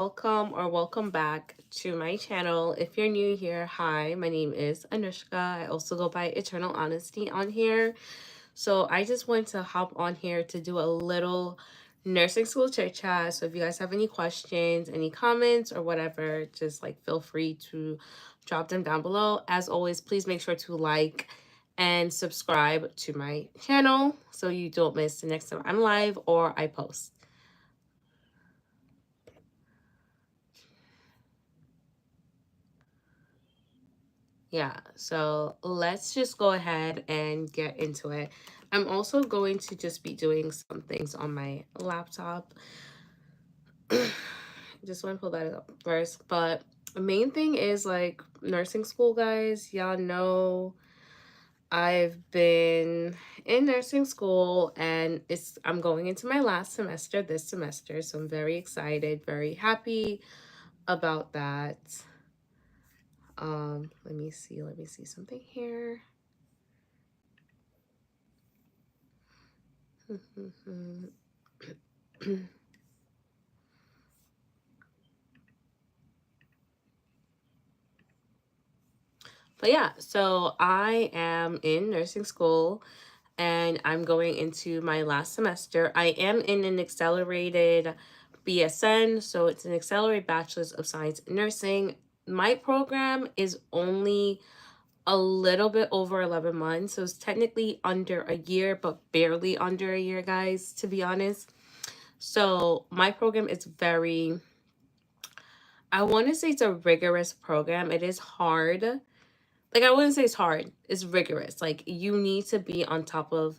Welcome or welcome back to my channel. If you're new here, hi, my name is Anushka. I also go by Eternal Honesty on here. So I just want to hop on here to do a little nursing school chit chat. So if you guys have any questions, any comments or whatever, just like feel free to drop them down below. As always, please make sure to like and subscribe to my channel so you don't miss the next time I'm live or I post. Yeah, so let's just go ahead and get into it. I'm also going to just be doing some things on my laptop. Just want to pull that up first. But the main thing is like nursing school, guys. Y'all know I've been in nursing school and I'm going into my last semester this semester. So I'm very excited, very happy about that. Let me see something here. But yeah, so I am in nursing school and I'm going into my last semester. I am in an accelerated BSN, so it's an accelerated Bachelor's of Science in Nursing. My program is only a little bit over 11 months, so it's technically under a year, but barely under a year, guys, to be honest. So my program is very, I want to say it's a rigorous program. It is hard. Like, I wouldn't say it's hard, it's rigorous. Like, you need to be on top of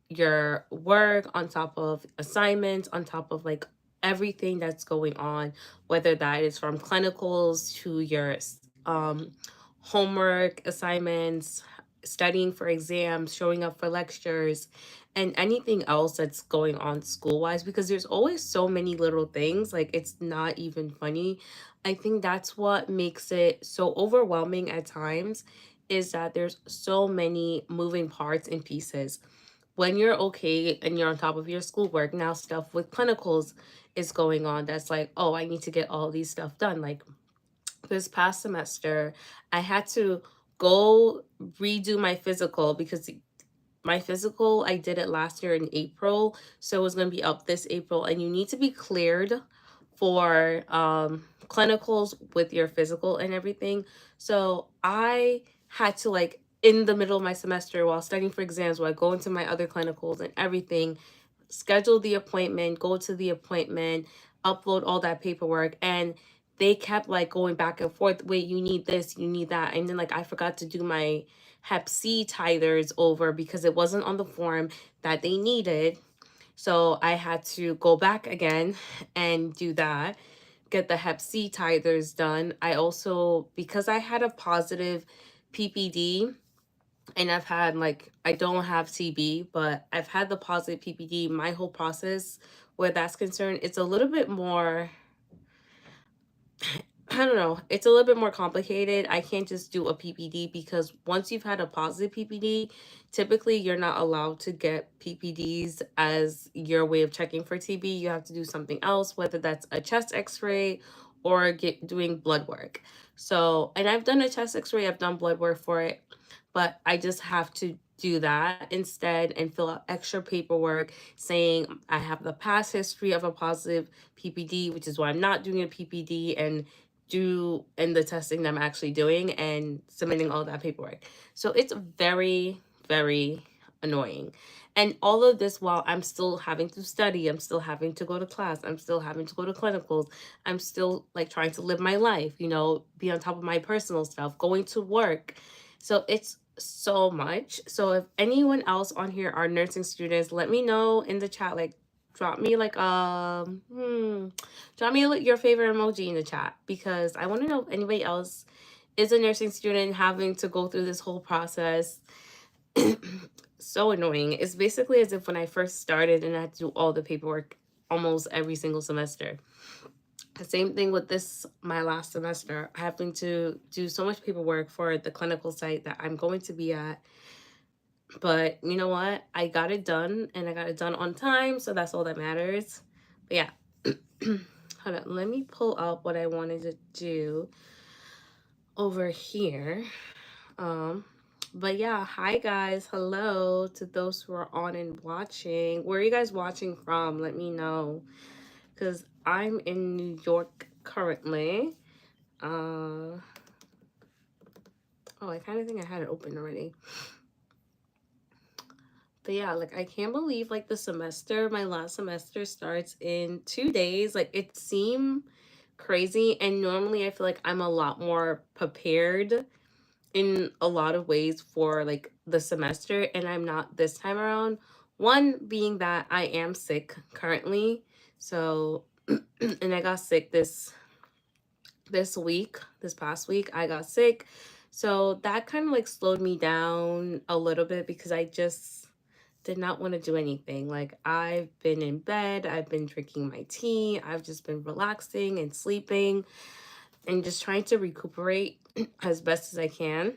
your work, on top of assignments, on top of like everything that's going on, whether that is from clinicals to your um homework assignments, studying for exams, showing up for lectures, and anything else that's going on school wise, because there's always so many little things, like it's not even funny. I think that's what makes it so overwhelming at times, is that there's so many moving parts and pieces. When you're okay and you're on top of your schoolwork, now stuff with clinicals is going on that's like, oh, I need to get all these stuff done. Like this past semester, I had to go redo my physical because my physical, I did it last year in April, so it was going to be up this April, and you need to be cleared for clinicals with your physical and everything. So I had to, like, in the middle of my semester while studying for exams, while I go into my other clinicals and everything, schedule the appointment, go to the appointment, upload all that paperwork, and they kept like going back and forth. Wait, you need this, you need that. And then like I forgot to do my Hep C titers over because it wasn't on the form that they needed. So I had to go back again and do that, get the Hep C titers done. I also, because I had a positive PPD, and I've had like, I don't have TB, but I've had the positive PPD, my whole process where that's concerned, it's a little bit more, I don't know, it's a little bit more complicated. I can't just do a PPD because once you've had a positive PPD, typically you're not allowed to get PPDs as your way of checking for TB. You have to do something else, whether that's a chest x-ray or doing blood work. So, and I've done a chest x-ray, I've done blood work for it, but I just have to do that instead and fill out extra paperwork saying I have the past history of a positive PPD, which is why I'm not doing a PPD, and the testing that I'm actually doing and submitting all that paperwork. So it's very, very annoying. And all of this while I'm still having to study, I'm still having to go to class, I'm still having to go to clinicals, I'm still like trying to live my life, you know, be on top of my personal stuff, going to work. So it's so much. So if anyone else on here are nursing students, let me know in the chat, like drop me like drop me your favorite emoji in the chat, because I want to know if anybody else is a nursing student having to go through this whole process. So annoying. It's basically as if when I first started and I had to do all the paperwork almost every single semester. The same thing with this, my last semester, having to do so much paperwork for the clinical site that I'm going to be at. But you know what? I got it done and I got it done on time, so that's all that matters. But yeah. hold on, let me pull up what I wanted to do over here. Um, but yeah, hi guys, hello to those who are on and watching. Where are you guys watching from? Let me know, because I'm in New York currently. Oh, I kind of think I had it open already. But yeah, like I can't believe like the semester, my last semester starts in 2 days. Like it seemed crazy, and normally I feel like I'm a lot more prepared in a lot of ways for like the semester, and I'm not this time around. One being that I am sick currently. So and I got sick this past week I got sick. So that kind of like slowed me down a little bit because I just did not want to do anything. Like I've been in bed, I've been drinking my tea, I've just been relaxing and sleeping and just trying to recuperate as best as I can.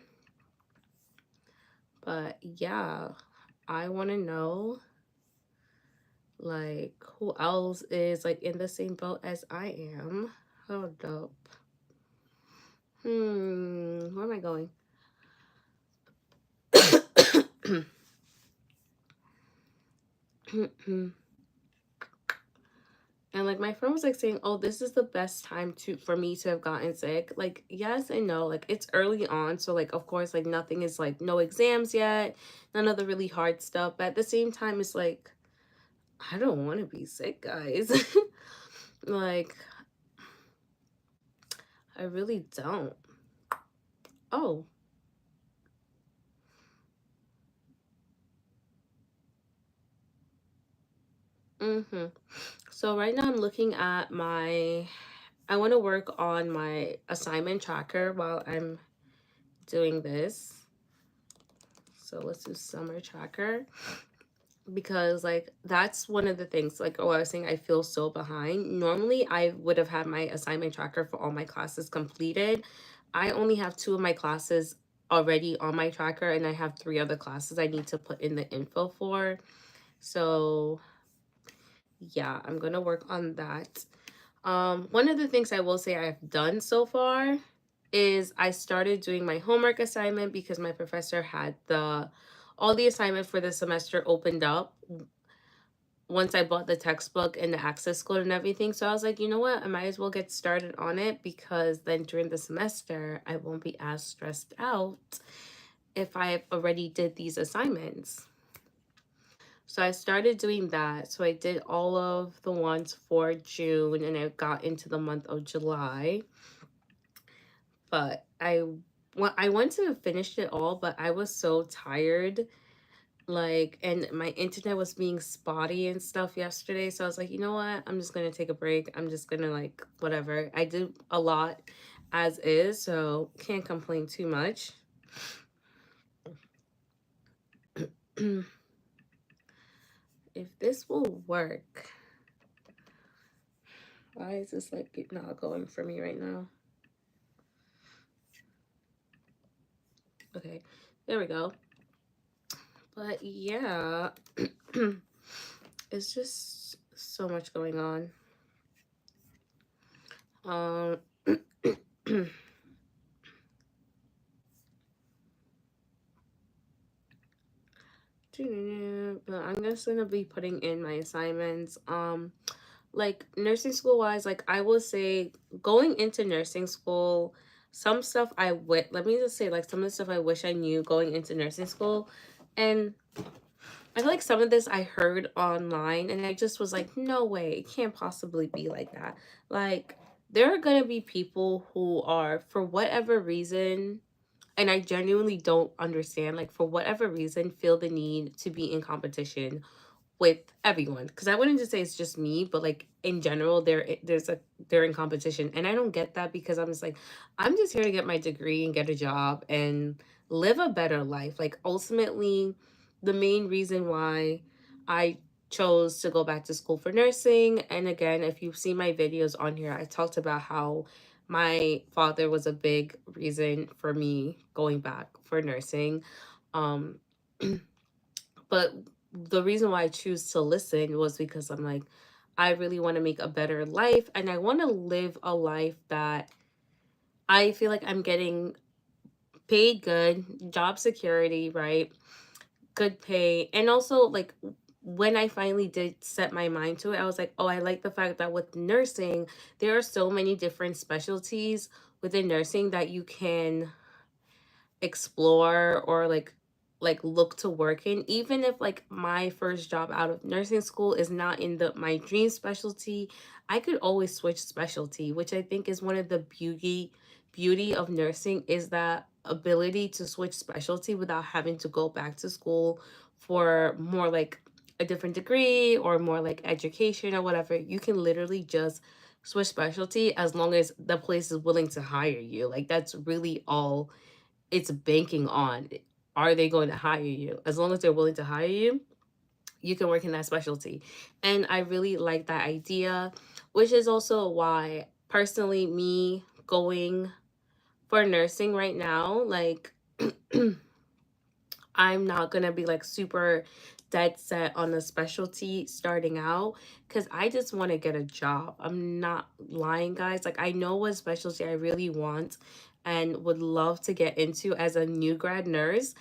But yeah, I want to know like who else is like in the same boat as I am. Hold up. Where am I going? And like my friend was like saying, "Oh, this is the best time to for me to have gotten sick." Like, yes and no. Like it's early on, so like of course like nothing is like no exams yet, none of the really hard stuff. But at the same time, it's like I don't want to be sick, guys. Like I really don't. Oh, mm-hmm. So right now I'm looking at my. I want to work on my assignment tracker while I'm doing this. So let's do summer tracker because like that's one of the things like I was saying I feel so behind. Normally I would have had my assignment tracker for all my classes completed. I only have two of my classes already on my tracker and I have three other classes I need to put in the info for. So yeah, I'm gonna work on that. One of the things I will say I've done so far is I started doing my homework assignment because my professor had the all the assignment for the semester opened up once I bought the textbook and the access code and everything. So I was like, you know what? I might as well get started on it because then during the semester I won't be as stressed out if I already did these assignments. So I started doing that. So I did all of the ones for June and I got into the month of July. But I want to finish it all, but I was so tired. Like, and my internet was being spotty and stuff yesterday. So I was like, you know what? I'm just gonna take a break. I'm just gonna like whatever. I did a lot as is, so can't complain too much. If this will work. Why is this like not going for me right now? Okay, there we go. But yeah, it's just so much going on. Um, but I'm just gonna be putting in my assignments. Like nursing school wise, like I will say going into nursing school, some stuff I would let me just say like some of the stuff I wish I knew going into nursing school. And I feel like some of this I heard online and I just was like, no way, it can't possibly be like that. Like there are gonna be people who are for whatever reason, and I genuinely don't understand, like for whatever reason, feel the need to be in competition with everyone, because I wouldn't just say it's just me, but like in general they're in competition, and I don't get that because I'm just like I'm just here to get my degree and get a job and live a better life. Like ultimately the main reason why I chose to go back to school for nursing, and again if you've seen my videos on here I talked about how my father was a big reason for me going back for nursing. um but the reason why I choose to listen was because I'm like, I really want to make a better life, and I want to live a life that I feel like I'm getting paid good, job security, right? Good pay. And also, like, when I finally did set my mind to it, I was like, oh, I like the fact that with nursing, there are so many different specialties within nursing that you can explore or like look to work in, even if like my first job out of nursing school is not in the my dream specialty. I could always switch specialty, which I think is one of the beauty of nursing, is that ability to switch specialty without having to go back to school for more like a different degree or more like education or whatever. You can literally just switch specialty as long as the place is willing to hire you. Like, that's really all it's banking on. Are they going to hire you? As long as they're willing to hire you, you can work in that specialty. And I really like that idea, which is also why personally me going for nursing right now, like I'm not gonna be like super dead set on a specialty starting out, because I just want to get a job. I'm not lying, guys. Like, I know what specialty I really want and would love to get into as a new grad nurse,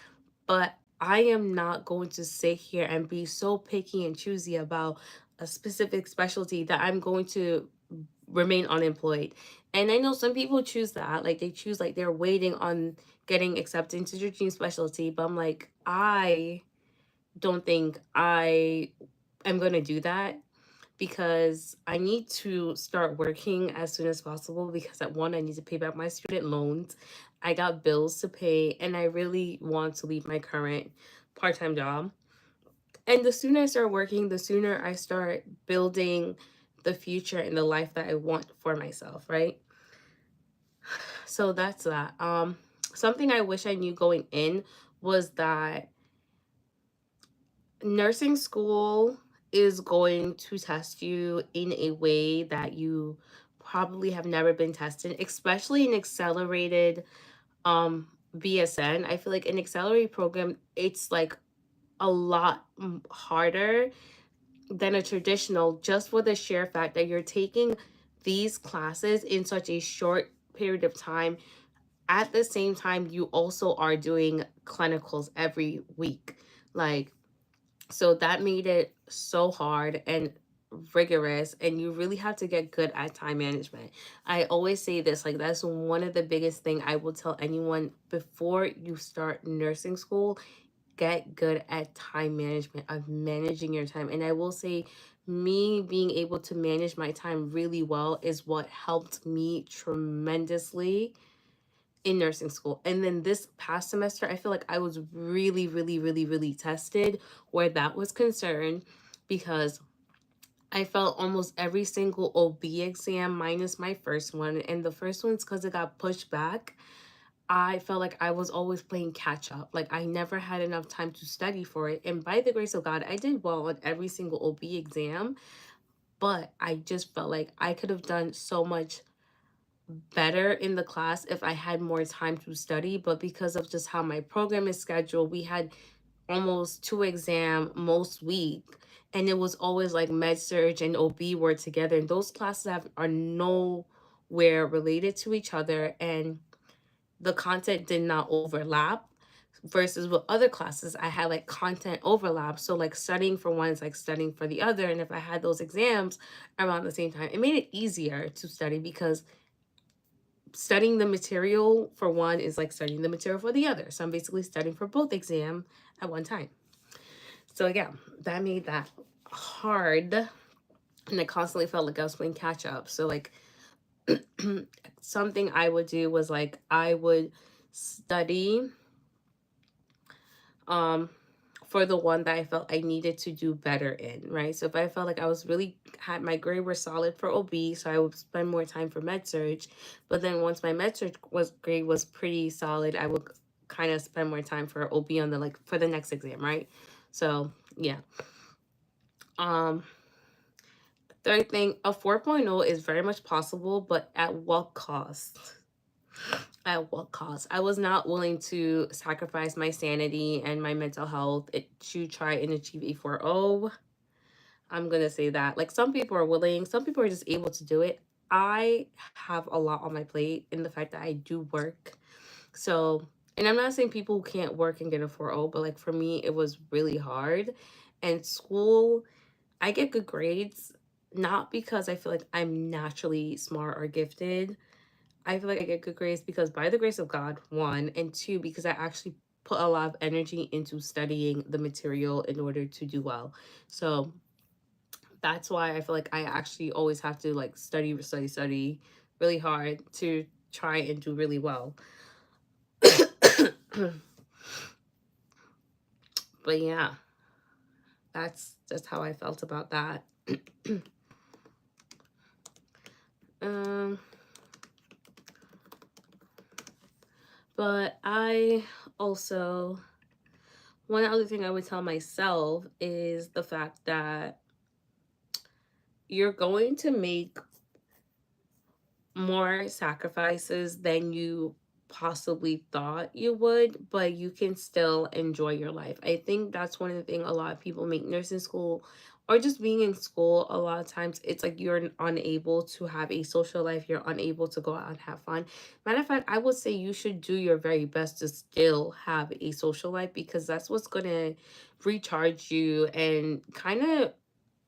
but I am not going to sit here and be so picky and choosy about a specific specialty that I'm going to remain unemployed. And I know some people choose that, like they choose like they're waiting on getting accepted into their dream specialty, but I'm like, I don't think I am going to do that, because I need to start working as soon as possible, because at one, I need to pay back my student loans. I got bills to pay, and I really want to leave my current part-time job. And the sooner I start working, the sooner I start building the future and the life that I want for myself, right? So that's that. Something I wish I knew going in was that nursing school is going to test you in a way that you probably have never been tested, especially in accelerated BSN. I feel like an accelerated program, it's like a lot harder than a traditional, just for the sheer fact that you're taking these classes in such a short period of time. At the same time, you also are doing clinicals every week. Like, so that made it so hard and rigorous, and you really have to get good at time management. I always say this, like, that's one of the biggest thing I will tell anyone before you start nursing school. Get good at time management, of managing your time. And I will say, me being able to manage my time really well is what helped me tremendously in nursing school. And then this past semester, I feel like I was really tested where that was concerned, because I felt almost every single OB exam minus my first one. And the first one's because it got pushed back. I felt like I was always playing catch up. Like, I never had enough time to study for it. And by the grace of God, I did well on every single OB exam. But I just felt like I could have done so much better in the class if I had more time to study. But because of just how my program is scheduled, we had almost two exam most week, and it was always like med surge and OB were together, and those classes are nowhere related to each other, and the content did not overlap. Versus with other classes, I had like content overlap. So like studying for one is like studying for the other. And if I had those exams around the same time, it made it easier to study, because studying the material for one is like studying the material for the other. So I'm basically studying for both exam at one time. So yeah, that made that hard. And I constantly felt like I was playing catch up. So like something I would do was like I would study um for the one that I felt I needed to do better in, right? So if I felt like I was really had my grade were solid for OB, so I would spend more time for med surge. But then once my med surge was grade was pretty solid, I would kind of spend more time for OB on the like for the next exam, right? So yeah. Um Third thing, a 4.0 is very much possible, but at what cost? At what cost? I was not willing to sacrifice my sanity and my mental health to try and achieve a 4.0. I'm gonna say that. Like, some people are willing, some people are just able to do it. I have a lot on my plate in the fact that I do work. So, and I'm not saying people who can't work and get a 4.0, but like for me, it was really hard. And school, I get good grades, not because I feel like I'm naturally smart or gifted. I feel like I get good grades because by the grace of God, one, and two, because I actually put a lot of energy into studying the material in order to do well. So that's why I feel like I actually always have to like study really hard to try and do really well. But yeah, that's just how I felt about that. um, but I also, one other thing I would tell myself is the fact that you're going to make more sacrifices than you possibly thought you would, but you can still enjoy your life. I think that's one of the things a lot of people make nursing school or just being in school. A lot of times it's like you're unable to have a social life, you're unable to go out and have fun. Matter of fact, I would say you should do your very best to still have a social life because that's what's going to recharge you and kind of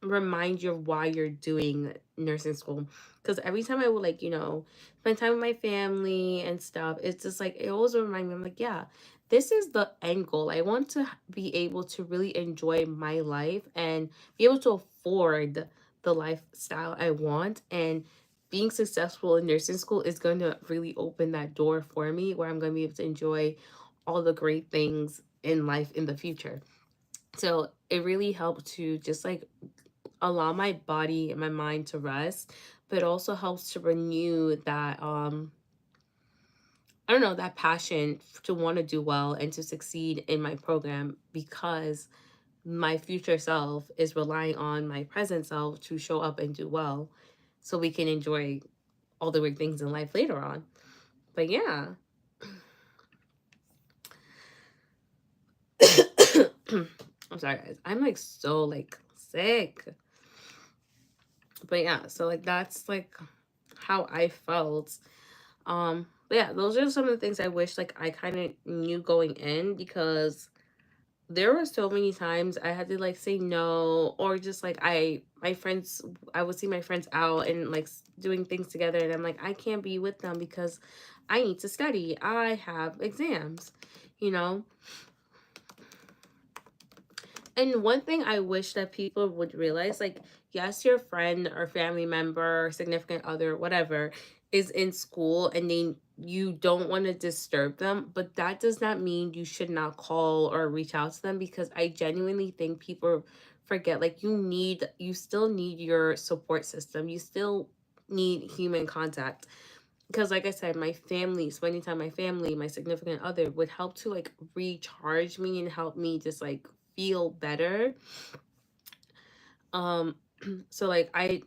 remind you of why you're doing nursing school. Because every time I would like, spend time with my family and stuff, it's just like it always reminds me, I'm like, yeah, this is the end goal. I want to be able to really enjoy my life and be able to afford the lifestyle I want. And being successful in nursing school is going to really open that door for me where I'm going to be able to enjoy all the great things in life in the future. So it really helped to just like allow my body and my mind to rest, but it also helps to renew that I don't know, that passion to want to do well and to succeed in my program because my future self is relying on my present self to show up and do well so we can enjoy all the great things in life later on. But yeah. I'm sorry guys. I'm like so like sick. But yeah, so like that's like how I felt. But yeah, those are some of the things I wish like I kind of knew going in because there were so many times I had to like say no or just like my friends, I would see my friends out and like doing things together and I'm like I can't be with them because I need to study. I have exams, you know? And one thing I wish that people would realize, like, yes, your friend or family member, or significant other, whatever, is in school and you don't want to disturb them, but that does not mean you should not call or reach out to them because I genuinely think people forget like you still need your support system. You still need human contact because like I said, my family, spending time with my family, my significant other would help to like recharge me and help me just like feel better. um so like I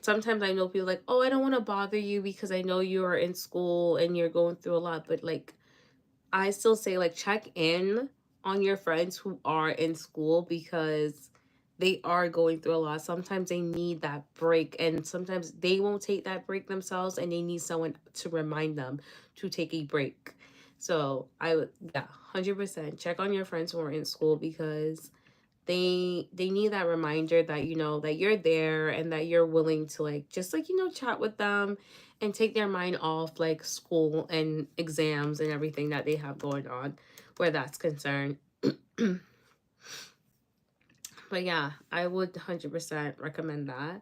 sometimes I know people like, oh, I don't want to bother you because I know you are in school and you're going through a lot, but like I still say like check in on your friends who are in school because they are going through a lot. Sometimes they need that break and sometimes they won't take that break themselves and they need someone to remind them to take a break. So I would, yeah, 100% check on your friends who are in school because they need that reminder that that you're there and that you're willing to like just like chat with them and take their mind off like school and exams and everything that they have going on where that's concerned. But yeah, I would 100% recommend that.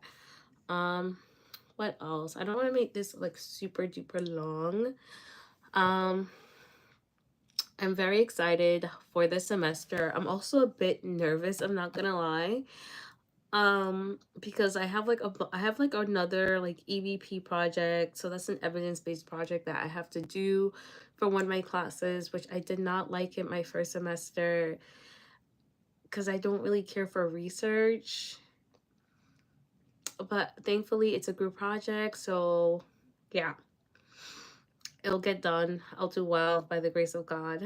um what else? I don't want to make this like super duper long. um I'm very excited for this semester. I'm also a bit nervous, I'm not gonna lie. Because I have like another like EVP project. So that's an evidence-based project that I have to do for one of my classes, which I did not like in my first semester because I don't really care for research. But thankfully it's a group project, so yeah, it'll get done. I'll do well by the grace of God.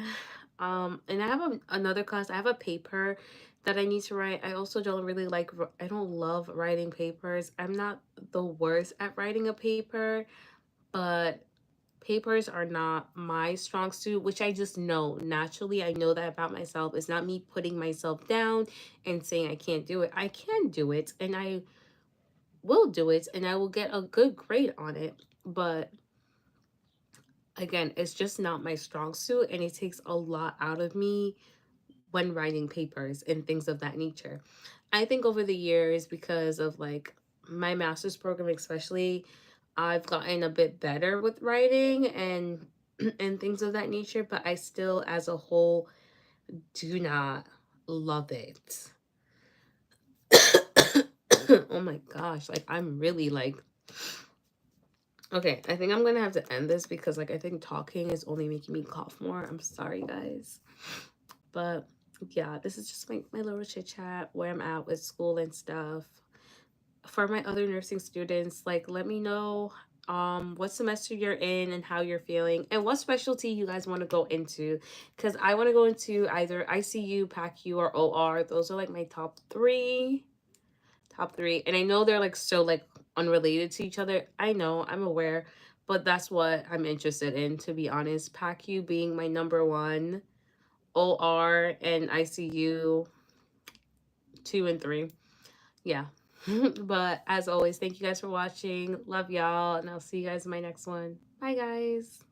And I have another class. I have a paper that I need to write. I also don't really like, I don't love writing papers. I'm not the worst at writing a paper, but papers are not my strong suit, which I just know naturally. I know that about myself. It's not me putting myself down and saying I can't do it. I can do it, and I will do it, and I will get a good grade on it. But again, it's just not my strong suit, and it takes a lot out of me when writing papers and things of that nature. I think over the years, because of like my master's program especially, I've gotten a bit better with writing and and things of that nature, but I still as a whole do not love it. Oh my gosh, like I'm really like, okay, I think I'm gonna have to end this because like I think talking is only making me cough more. I'm sorry guys. But yeah, this is just my little chit chat where I'm at with school and stuff. For my other nursing students, like let me know what semester you're in and how you're feeling and what specialty you guys want to go into, because I want to go into either ICU, PACU, or OR. Those are like my top three, and I know they're like so like unrelated to each other. I know, I'm aware, but that's what I'm interested in, to be honest. PACU being my number one, OR and ICU 2 and 3. Yeah. But as always, thank you guys for watching. Love y'all, and I'll see you guys in my next one. Bye, guys.